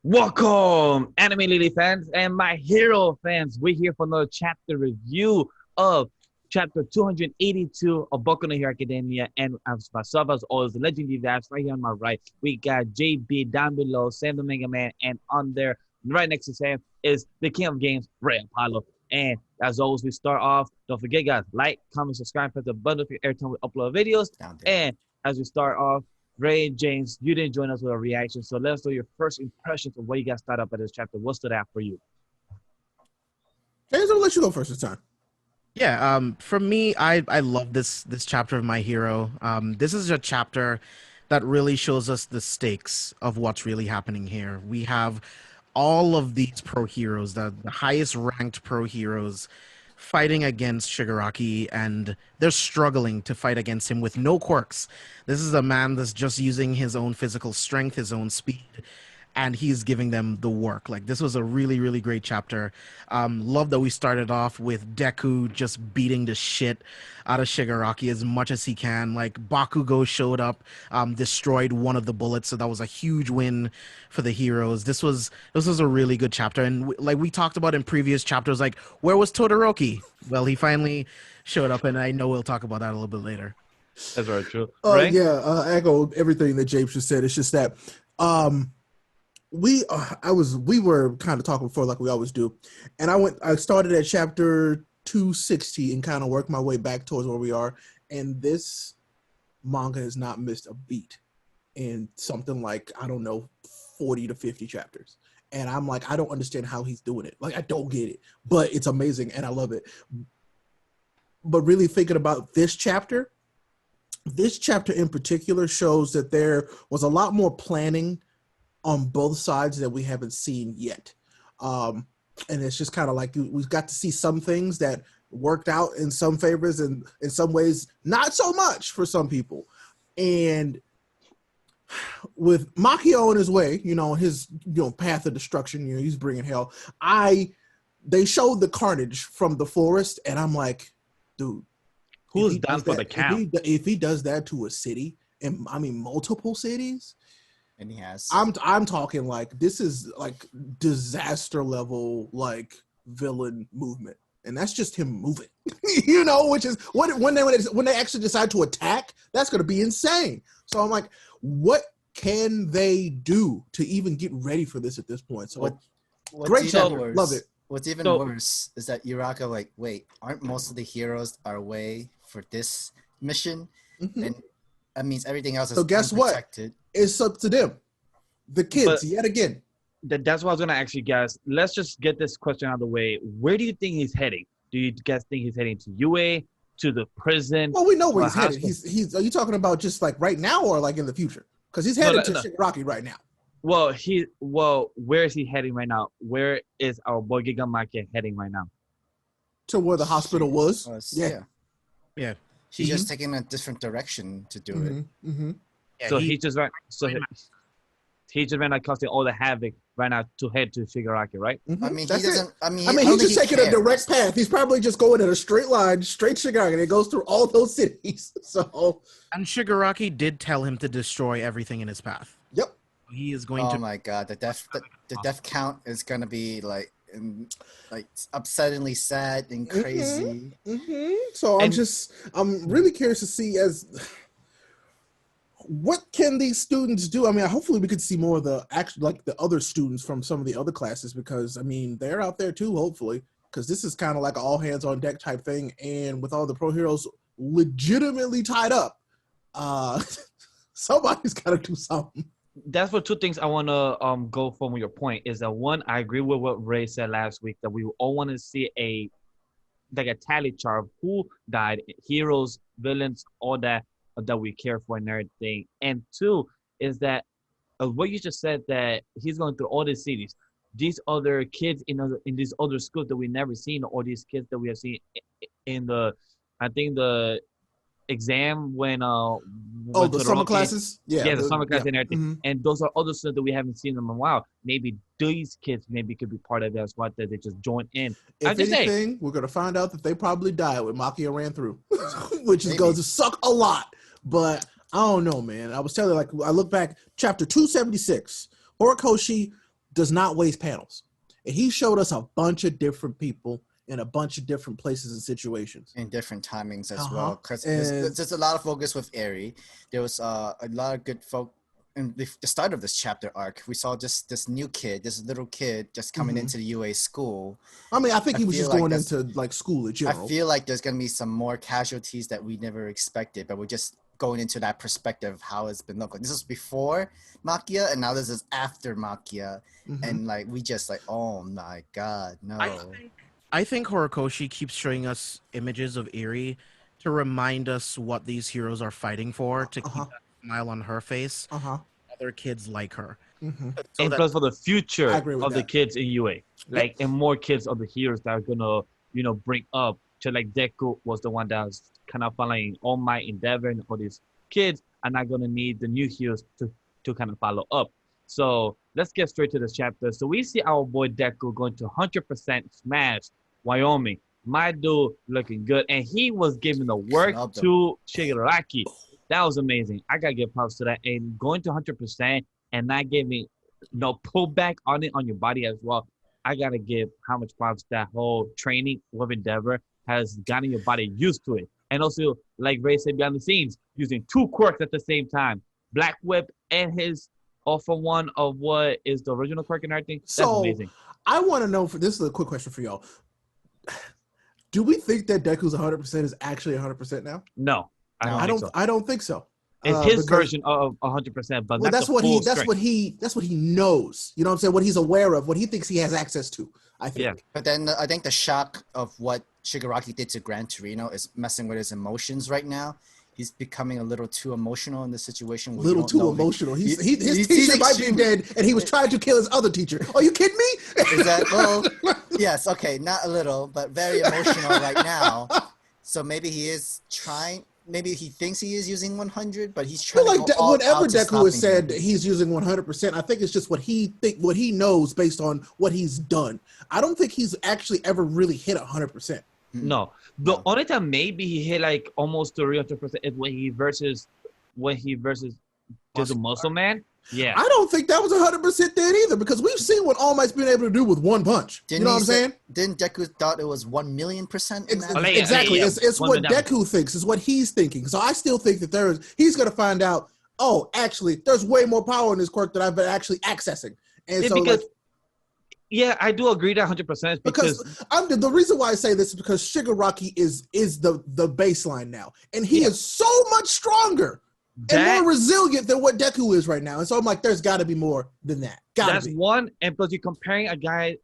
Welcome, Anime Lily fans and My Hero fans. We're here for another chapter review of chapter 282 of Boku no Hero Academia. And as myself, as always, the LegendDVash right here on my right. We got JB down below, SamTheMangaMan, and on there, right next to Sam, is the King of Games, RayApollo. And as always, we start off. Don't forget, guys, like, comment, subscribe, press the button for every time we upload videos. And as we start off, Ray and James, you didn't join us with a reaction, so let us know your first impressions of what you got started up at this chapter. What stood out for you? James, I'll let you go first this time. Yeah, for me, I love this chapter of My Hero. This is a chapter that really shows us the stakes of what's really happening here. We have all of these pro heroes, the highest ranked pro heroes, fighting against Shigaraki, and they're struggling to fight against him with no quirks. This is a man that's just using his own physical strength, his own speed, and he's giving them the work. Like, this was a really, really great chapter. Love that we started off with Deku just beating the shit out of Shigaraki as much as he can. Like, Bakugo showed up, destroyed one of the bullets, so that was a huge win for the heroes. This was a really good chapter, and like we talked about in previous chapters, like, where was Todoroki? Well, he finally showed up, and I know we'll talk about that a little bit later. That's very true. Yeah, I echo everything that James just said. It's just that we were kind of talking before, like we always do, and I started at chapter 260 and kind of worked my way back towards where we are, and this manga has not missed a beat in something like, I don't know, 40 to 50 chapters, and I'm like, I don't understand how he's doing it. Like, I don't get it, but it's amazing and I love it. But really thinking about this chapter in particular shows that there was a lot more planning on both sides that we haven't seen yet. And it's just kind of like we've got to see some things that worked out in some favors and in some ways not so much for some people. And with Makio on his way, his path of destruction, he's bringing hell. They showed the carnage from the forest, and I'm like, dude, who's down for the count? If he does that to a city, and I mean multiple cities, and he has. I'm talking like this is like disaster level, like villain movement, and that's just him moving, which is when they actually decide to attack, that's going to be insane. So I'm like, what can they do to even get ready for this at this point? So great chapter, love it. What's even worse is that Yuraka, like, wait, aren't most of the heroes our way for this mission? Mm-hmm. And that means everything else is so guess unprotected. What? It's up to them. The kids, yet again. That's what I was going to ask you guys. Let's just get this question out of the way. Where do you think he's heading? Do you guys think he's heading to UA, to the prison? Well, we know where he's headed. He's. Are you talking about just like right now or like in the future? Because he's headed to Shigaraki right now. Well, where is he heading right now? Where is our boy Gigantomachia heading right now? To where the hospital was. Yeah. She's just taking a different direction to do it. Mm-hmm. Yeah, so he just ran causing all the havoc right now to head to Shigaraki, right? Mm-hmm. I mean, that's he doesn't. it. I mean, he's just taking a direct path. He's probably just going in a straight line, straight Shigaraki, and it goes through all those cities. So, and Shigaraki did tell him to destroy everything in his path. Yep. He is going to. Oh my god, the death count is gonna be like upsettingly sad and crazy. Mm-hmm. So I'm really curious to see what can these students do. I mean, hopefully we could see more of the other students from some of the other classes, because I mean they're out there too. Hopefully, because this is kind of like an all hands on deck type thing, and with all the pro heroes legitimately tied up, somebody's got to do something. That's what two things I want to go from your point is that one, I agree with what Ray said last week, that we all want to see a tally chart of who died, heroes, villains, all that we care for and everything. And two is that what you just said, that he's going through all these cities, these other kids in these other schools that we never seen, or these kids that we have seen in the exam when the summer classes, the summer classes and everything. Mm-hmm. And those are other stuff that we haven't seen them in a while. Maybe these kids could be part of that squad that they just join in. If anything, we're gonna find out that they probably died when Makia ran through, which is going to suck a lot. But I don't know, man. I was telling you, like, I look back, chapter 276, Horikoshi does not waste panels. And he showed us a bunch of different people in a bunch of different places and situations. In different timings as well. Because there's a lot of focus with Eri. There was a lot of good in the start of this chapter arc. We saw just this new kid, this little kid just coming into the UA school. I mean, I think he was just going into like school in general. I feel like there's going to be some more casualties that we never expected, but we're just going into that perspective of how it's been looking. This was before Machia, and now this is after Machia. And like, we just like, oh my God, no. I think Horikoshi keeps showing us images of Eri to remind us what these heroes are fighting for, to keep that smile on her face. Other kids like her. So and plus for the future of the kids in UA. Like, and more kids of the heroes that are gonna, you know, bring up to like Deku was the one that was kind of following All Might, Endeavor, and all these kids are not gonna need the new heroes to kind of follow up. So let's get straight to this chapter. So we see our boy Deku going to 100% smash Wyoming. My dude looking good. And he was giving the work to Shigaraki. That was amazing. I got to give props to that. And going to 100% and not giving no pullback on it on your body as well. I got to give how much props that whole training with Endeavor has gotten your body used to it. And also, like Ray said behind the scenes, using 2 quirks at the same time. Black Whip and his for one of what is the original quirk and everything. That's amazing. I want to know, this is a quick question for y'all. Do we think that Deku's 100% is actually 100% now? No, I don't think so. It's his version of 100%, but that's what he knows. You know what I'm saying? What he's aware of, what he thinks he has access to. I think. Yeah. But then I think the shock of what Shigaraki did to Gran Torino is messing with his emotions right now. He's becoming a little too emotional in this situation. His teacher might be dead, and he was trying to kill his other teacher. Are you kidding me? Is that, well, yes, okay, not a little, but very emotional right now. So maybe he is trying. Maybe he thinks he is using 100, but he's trying. Well, like whatever Deku has said, he's using 100%. I think it's just what he knows based on what he's done. I don't think he's actually ever really hit 100%. No. The only time maybe he hit like almost 300% is when he versus the Muscle Man. Yeah. I don't think that was 100% then either, because we've seen what All Might's been able to do with one punch. You know what I'm saying? Didn't Deku thought it was 1,000,000%? Exactly. It's what Deku thinks. It's what he's thinking. So I still think that he's going to find out, oh, actually, there's way more power in this quirk that I've been actually accessing. And yeah, I do agree that 100% because the reason why I say this is because Shigaraki is the baseline now, and he is so much stronger and more resilient than what Deku is right now. And so I'm like, there's got to be more than that. That's one, and plus you're comparing a guy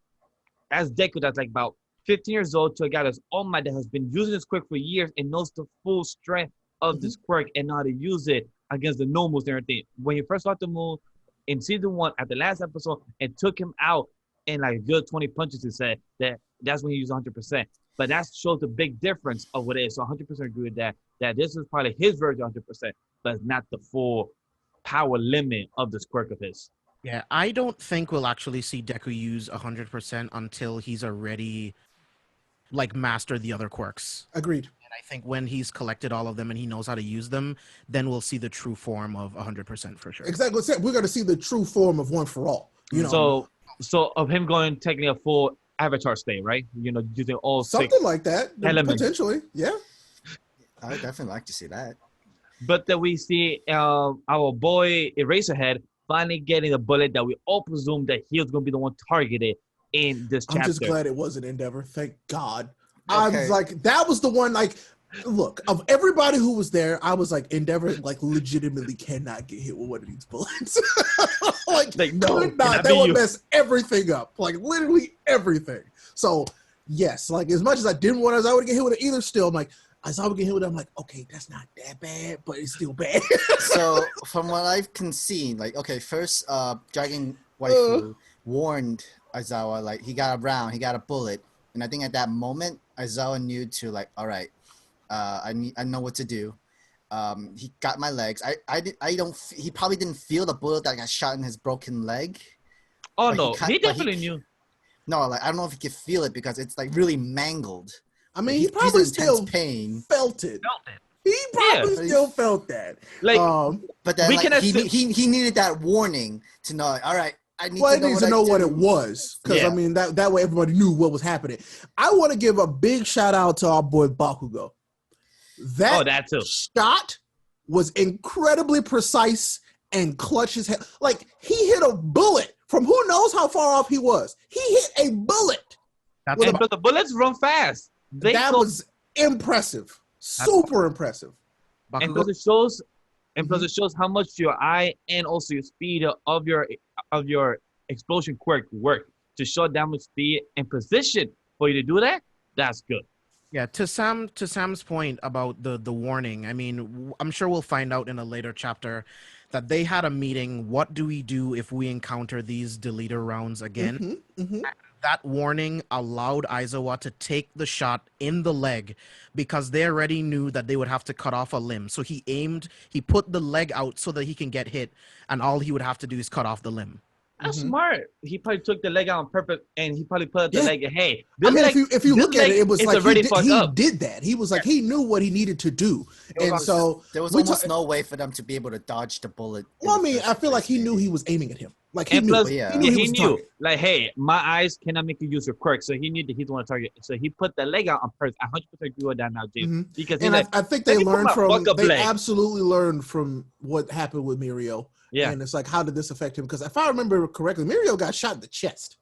as Deku that's like about 15 years old to a guy that's All Might that has been using this quirk for years and knows the full strength of this quirk and know how to use it against the no moves and everything. When he first got the move in season 1 at the last episode and took him out in like a good 20 punches, he said that's when he used 100%. But that shows the big difference of what it is. So 100% agree with that this is probably his version of 100%, but it's not the full power limit of this quirk of his. Yeah, I don't think we'll actually see Deku use 100% until he's already like mastered the other quirks. Agreed. And I think when he's collected all of them and he knows how to use them, then we'll see the true form of 100% for sure. Exactly. We're going to see the true form of One for All. You know. So of him going taking a full Avatar state, right? You know, using all something like that, elements. Potentially. Yeah. I would definitely like to see that. But then we see our boy Eraserhead finally getting a bullet that we all presumed that he was going to be the one targeted in this chapter. I'm just glad it wasn't Endeavor. Thank God. Okay. I was like, that was the one, like, look, of everybody who was there, I was like, Endeavor, like, legitimately cannot get hit with one of these bullets. like no, could not. They would mess everything up. Like, literally everything. So, yes, like, as much as I didn't want Aizawa to get hit with it either, still, I'm like, Aizawa get hit with it, I'm like, okay, that's not that bad, but it's still bad. So, from what I've seen, like, okay, first, Dragon Waifu warned Aizawa, like, he got a round, he got a bullet, and I think at that moment, Aizawa knew to, like, all right, I know what to do. He got my legs. He probably didn't feel the bullet that got shot in his broken leg. Oh no, he definitely knew. No, like, I don't know if he could feel it because it's like really mangled. I mean, he probably still pain. Felt it. He probably still felt that. Like, but then he needed that warning to know, like, all right, I need Well, to it know needs what to know I what do. it was, because Yeah. I mean that way everybody knew what was happening. I want to give a big shout out to our boy Bakugo. That too. Shot was incredibly precise and clutch his head. Like he hit a bullet from who knows how far off he was. He hit a bullet. That's But the bullets run fast. That was impressive. Super impressive. and Bakugo. plus it shows how much your eye and also your speed of your explosion quirk work to show damage speed and position for you to do that. That's good. Yeah, to Sam's point about the warning. I mean, I'm sure we'll find out in a later chapter that they had a meeting. What do we do if we encounter these deleter rounds again? That warning allowed Aizawa to take the shot in the leg because they already knew that they would have to cut off a limb. So he put the leg out so that he can get hit, and all he would have to do is cut off the limb. That's smart. He probably took the leg out on purpose, and he probably put the leg. Hey, I mean, if you look at it, it was like he did that. He was like he knew what he needed to do, and so there was almost no way for them to be able to dodge the bullet. Well, I mean, I feel like he knew he was aiming at him. Like he and knew. Plus, he knew. Like, hey, my eyes cannot make you use your quirk, so he knew that he's the one to target. So he put the leg out on purpose. I 100% agree with that now, James. Because and I think they learned from. They absolutely learned from what happened with Mirio. Yeah. And it's like, how did this affect him? Because if I remember correctly, Mirio got shot in the chest.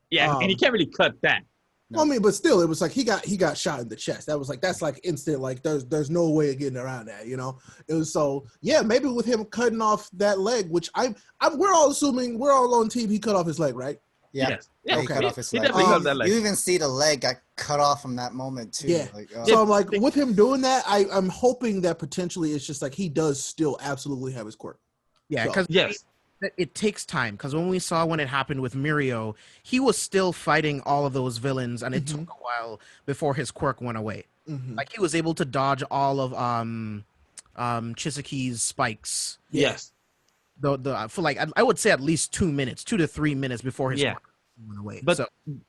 Yeah, and he can't really cut that. Well, I mean, but still, it was like he got shot in the chest. That was like that's like instant. Like there's no way of getting around that. You know. It was so maybe with him cutting off that leg, which we're all assuming we're all on team. He cut off his leg, right? Yeah. Yes. Yeah, he cut off his leg. Definitely cut that leg. You even see the leg got cut off from that moment too. Yeah. Like, so I'm like, with him doing that, I'm hoping that potentially it's just like he does still absolutely have his quirk. Yeah, because it takes time. Because when it happened with Mirio, he was still fighting all of those villains, and it took a while before his quirk went away. Like he was able to dodge all of Chisaki's spikes. Yes. For like I would say at least 2 minutes, 2 to 3 minutes before his quirk went away.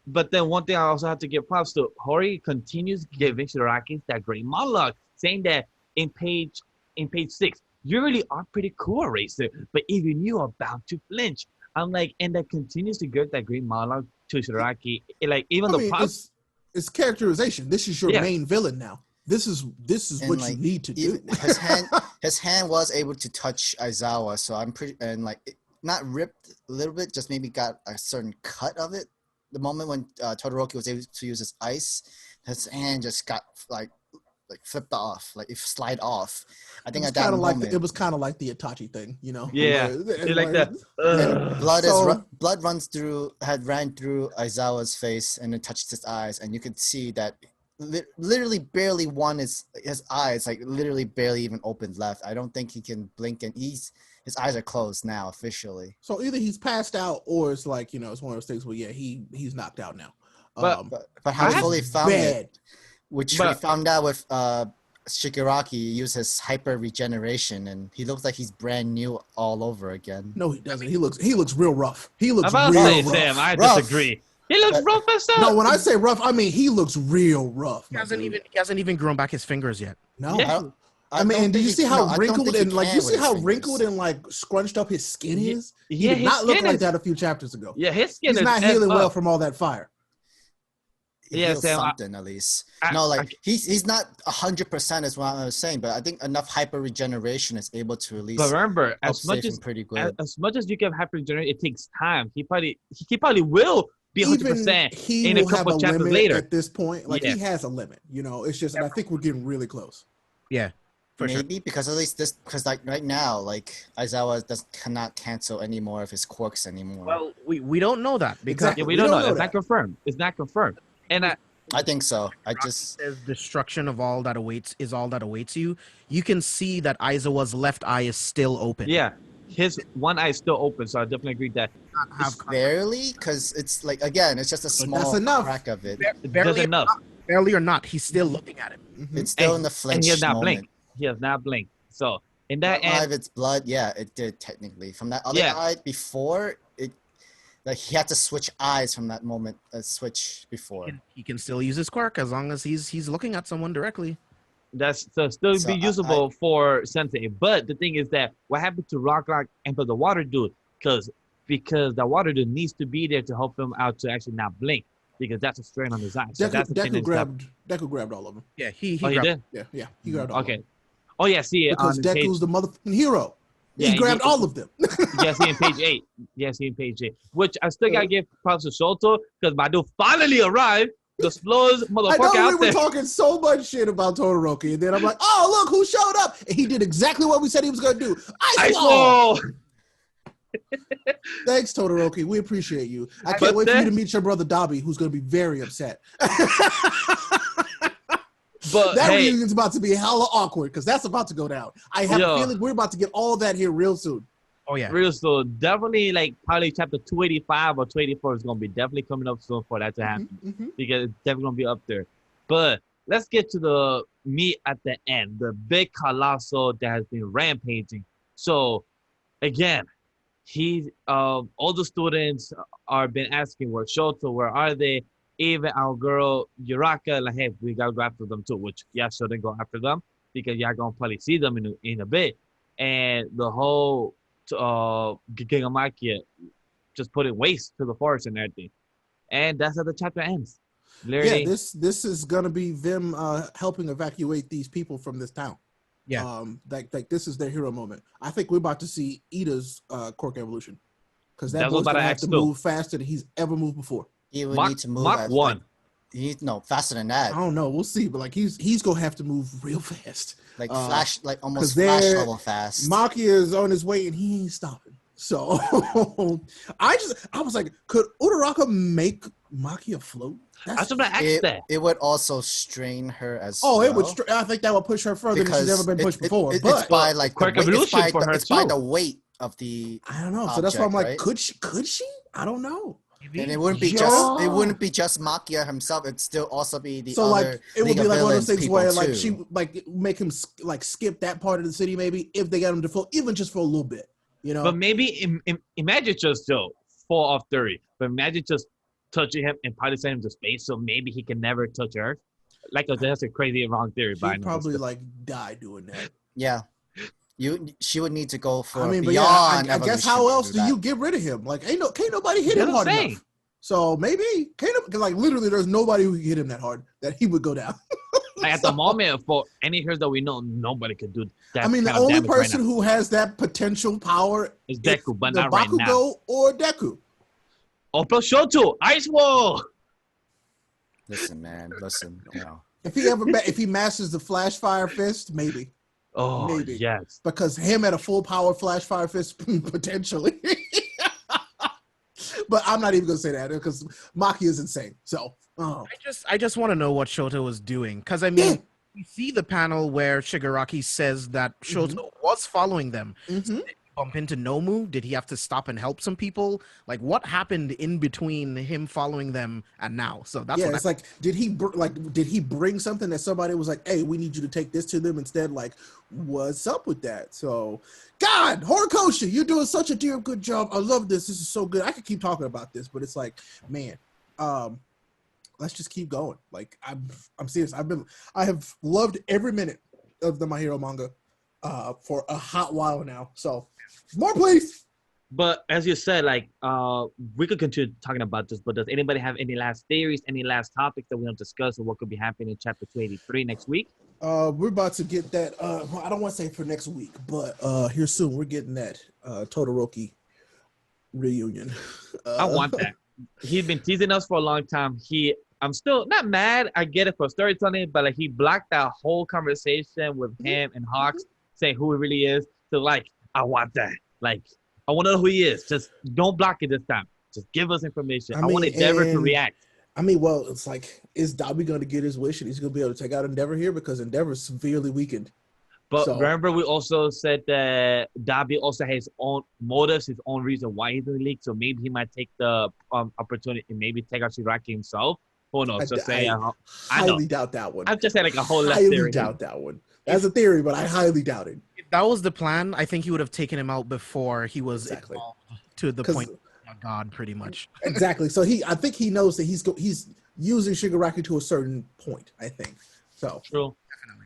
But then one thing I also have to give props to, Hori continues giving Shigaraki that great monologue, saying that in page 6. You really are pretty cool, Racer, but even you are bound to flinch. I'm like, and that continues to give that great monologue to Shigaraki. Like, even it's characterization. This is your main villain now. This is what you need to do. His hand was able to touch Aizawa, so I'm pretty not ripped a little bit, just maybe got a certain cut of it. The moment when Todoroki was able to use his ice, his hand just got like flipped off, like it slide off. I think at that moment it was kind of like the Itachi thing, you know. Yeah, like that. Blood ran through Aizawa's face and it touched his eyes, and you could see that literally barely his eyes, like literally barely even opened left. I don't think he can blink, and his eyes are closed now officially. So either he's passed out or it's like, you know, it's one of those things where he's knocked out now. But how we fully found it, which we found out with Shigaraki used his hyper regeneration, and he looks like he's brand new all over again. No, he doesn't. He looks real rough. He looks real rough. Sam, I disagree. He looks rough as stuff. No, when I say rough, I mean he looks real rough. He hasn't even grown back his fingers yet. No. Yeah. I mean, do you see how wrinkled and like scrunched up his skin is? He did not look like that a few chapters ago. Yeah, his skin is not healing well from all that fire. Yeah, something at least. He's not 100% is what I was saying, but I think enough hyper regeneration is able to at least. But remember, as much as you get hyper regeneration, it takes time. He probably will be 100% in a couple of chapters later. At this point, like he has a limit. You know, it's just, and I think we're getting really close. Yeah. Maybe because at least because like right now, like Aizawa cannot cancel any more of his quirks anymore. Well, we don't know that because we don't know. It's not confirmed. It's not confirmed. And I think so. I just says destruction of all that awaits is all that awaits you. You can see that Aizawa's left eye is still open. Yeah, his one eye is still open. So I definitely agree that barely, because it's like again, it's just a small crack of it. Barely enough. Barely or not, he's still looking at him. It's still in the flinch and he has not moment. blinked. He has not blinked. So in that end, it's blood. Yeah, it did technically. From that other eye before it. Like he had to switch eyes from that moment. Switch before. He can still use his quirk as long as he's looking at someone directly. That's still be usable for Sensei. But the thing is that what happened to Rock and for the water dude? Because because the water dude needs to be there to help him out to actually not blink because that's a strain on his eye. So that's the thing. Deku grabbed all of them. Yeah, he Oh, he grabbed. did? Yeah, he grabbed all of them. Okay. Oh, yeah, see Because on Deku's page, the motherfucking hero. Yeah, He grabbed all of them. yeah, see in page 8. Yeah, see in page 8. Which I still got to give props to Shoto because my dude finally arrived. The slowest I motherfucker know we out were there. talking so much shit about Todoroki, and then I'm like, oh, look who showed up. And he did exactly what we said he was going to do. Ice Wall! Thanks, Todoroki. We appreciate you. I can't wait for you to meet your brother Dabi, who's going to be very upset. But that reunion's about to be hella awkward because that's about to go down. I have a feeling we're about to get all that here real soon. Oh, yeah. Real soon. Definitely, like, probably chapter 285 or 284 is going to be definitely coming up soon for that to happen. Because it's definitely going to be up there. But let's get to the meat at the end. The big colossal that has been rampaging. So, again, all the students are been asking, where Shoto, where are they? Even our girl, Yuraka, like, hey, we got to go after them too. Which, yeah, so then go after them. Because y'all going to probably see them in a bit. And the whole... Gigantomachia just put it waste to the forest and everything, and that's how the chapter ends. Literally. Yeah, this is gonna be them helping evacuate these people from this town. Yeah, like this is their hero moment. I think we're about to see Ida's quirk evolution because that boy's gonna have to move faster than he's ever moved before. He would need to move Mach 1. Faster than that. I don't know. We'll see, but like he's gonna have to move real fast, like flash, like almost flash level fast. Machia is on his way and he ain't stopping. So I was like, could Uraraka make Machia float? That's what I asked that. It would also strain her as well. It would. I think that would push her further than she's ever been pushed before. But it's by like quirk evolution for her too. By the weight of the. I don't know. Object, so that's why I'm like, right? could she? I don't know. And it wouldn't be just Machia himself. It'd still also be the other. Like it would be like one of those things where like too. she like make him like skip that part of the city maybe if they got him to float even just for a little bit, you know. But maybe imagine just fall off 30. But imagine just touching him and probably send him to space, so maybe he can never touch Earth. Like that's a crazy wrong theory. He'd probably like die doing that. Yeah. She would need to go for. I mean, but beyond I guess how else do you get rid of him? Like, can't nobody hit him hard enough. So maybe like literally, there's nobody who can hit him that hard that he would go down. Like at the moment, for any heroes that we know, nobody could do that. I mean, the only person who has that potential power is Deku, but not right now. Bakugo or Deku. Oh, plus Shoto, Ice Wall. Listen, man, listen. You know. If he masters the Flash Fire Fist, maybe. Oh, maybe. Yes. Because him at a full power Flash Fire Fist, potentially. But I'm not even going to say that because Maki is insane. So, I just want to know what Shoto was doing. Because, I mean, we see the panel where Shigaraki says that Shoto was following them. So did he bump into Nomu? Did he have to stop and help some people? Like, what happened in between him following them and now? So that's what it's like, did he bring something that somebody was like, hey, we need you to take this to them instead? Like, what's up with that? So, God, Horikoshi, you're doing such a damn good job. I love this. This is so good. I could keep talking about this, but it's like, man, let's just keep going. Like, I'm serious. I have loved every minute of the My Hero manga for a hot while now. So, more please. But as you said, like, we could continue talking about this, but does anybody have any last theories, any last topics that we want to discuss or what could be happening in chapter 283 next week? We're about to get that. I don't want to say for next week, but here soon we're getting that Todoroki reunion. I want that. He's been teasing us for a long time. I'm still not mad. I get it for storytelling, but like he blocked that whole conversation with him and Hawks saying who he really is. So like, I want that. Like, I want to know who he is. Just don't block it this time. Just give us information. I want Endeavor to react. I mean, well, it's like, is Dabi going to get his wish and he's going to be able to take out Endeavor here because Endeavor's severely weakened? But remember, we also said that Dabi also has his own motives, his own reason why he's in the league. So maybe he might take the opportunity and maybe take out Shigaraki himself. Who knows? I highly doubt that one. I've just had like a whole left theory. theory. Doubt that one. That's a theory, but I highly doubt it. If that was the plan, I think he would have taken him out before he was involved to the point of God, pretty much. Exactly. So I think he knows that he's using Shigaraki to a certain point, I think. So true.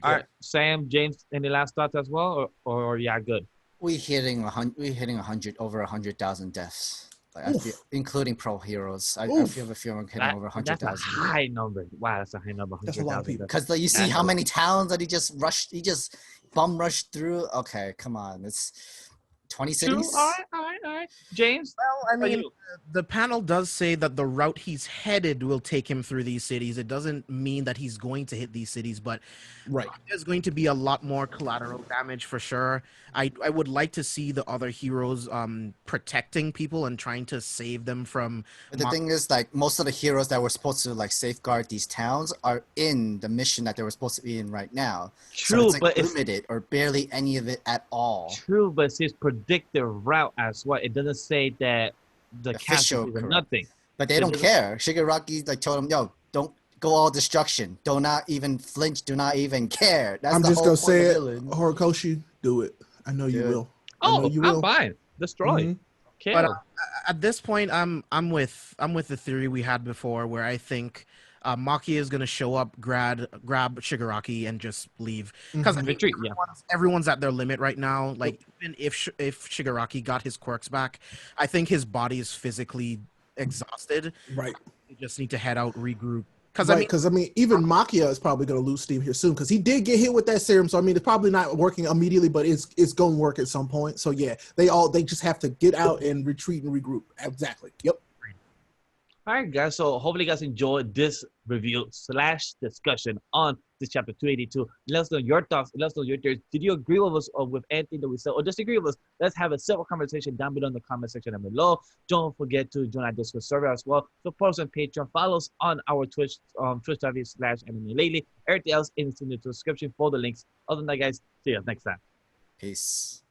All right, Sam, James, any last thoughts as well, or yeah, good. We're hitting 100 over 100,000 deaths. Like, I feel, including pro heroes. I feel the feeling hitting over That's a 100,000. high number. Wow, that's a high number. That's a lot of people. Because you see how many towns that he just bum rushed through. Okay, come on, it's 20 cities. All right. James? Well, I mean, the panel does say that the route he's headed will take him through these cities. It doesn't mean that he's going to hit these cities, but there's going to be a lot more collateral damage for sure. I would like to see the other heroes protecting people and trying to save them from. But the thing is, like, most of the heroes that were supposed to like safeguard these towns are in the mission that they were supposed to be in right now. True, so it's, like, but limited or barely any of it at all. True, but it says predictive route as well. It doesn't say that the Official, castle is nothing. But they don't care. Shigaraki like told him, "Yo, don't go all destruction. Do not even flinch. Do not even care." That's I'm the just whole gonna say it, villain. Horikoshi, do it. I know you will. Oh, you I'm will. fine. Destroy. Mhm. But at this point, I'm with the theory we had before, where I think Machia is gonna show up, grab Shigaraki, and just leave. Because retreat. Everyone's at their limit right now. Like even if Shigaraki got his quirks back, I think his body is physically exhausted. Right. You just need to head out, regroup. Because I mean, even Machia is probably going to lose steam here soon because he did get hit with that serum. So I mean, it's probably not working immediately, but it's going to work at some point. So yeah, they just have to get out and retreat and regroup. Exactly. Yep. All right, guys. So hopefully you guys enjoyed this review / discussion on this chapter 282. Let us know your thoughts. Let us know your theories. Did you agree with us or with anything that we said or disagree with us? Let's have a civil conversation down below in the comment section down below. Don't forget to join our Discord server as well. Support us on Patreon. Follow us on our Twitch, twitch.tv/anime lately. Everything else is in the description for the links. Other than that, guys, see you next time. Peace.